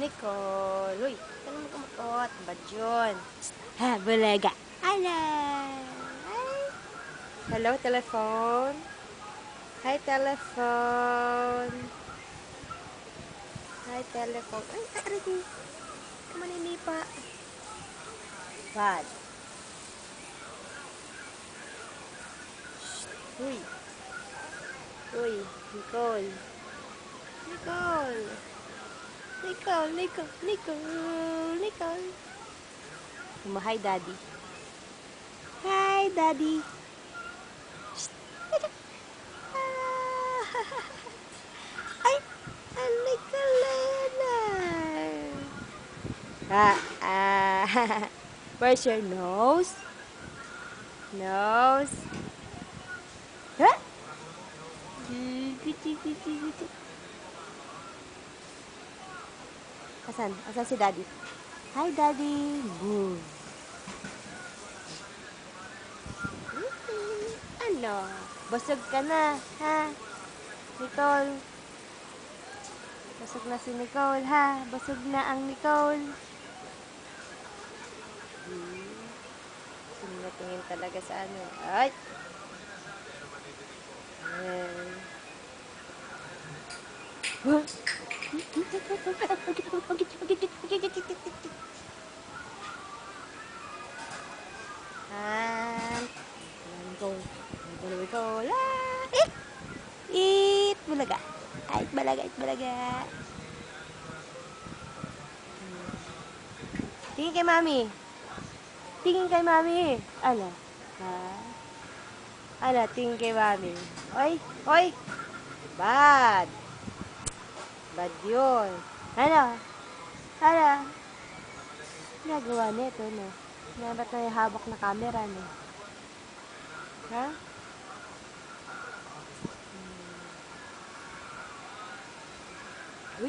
Nicole. Uy, ka naman kumukot. Ba't yun? Ha, bulaga. Ala. Ay. Hello, telephone. Hi, telephone. Hi, telephone. Ay, aray ko. Maninipa. Bad. Uy. Uy, Nicole. Nicole. Nicole, Nicole, Nicole, Nicole. Hi, Daddy. Hi, Daddy. Shh. Ay, alay ka, Lena. Where's your nose? Nose. Huh? Asan? Asan si Daddy? Hi, Daddy. Boo. Ano? Busog ka na, ha? Nicole. Busog na si Nicole, ha? Busog na ang Nicole. Tingin talaga sa ano. Ay! Huh? Nicole. Nicole. Ah! Eat! Bulaga. Ay, balaga, balaga. Tingin kay Mami. Tingin kay Mami. Ano? Ha? Ano? Tingin kay Mami. Oy! Oy! Bad! Bad yun. Ano? Ano? Nagawa nito, no? Ba't may habak na camera, no? Ha? Uy!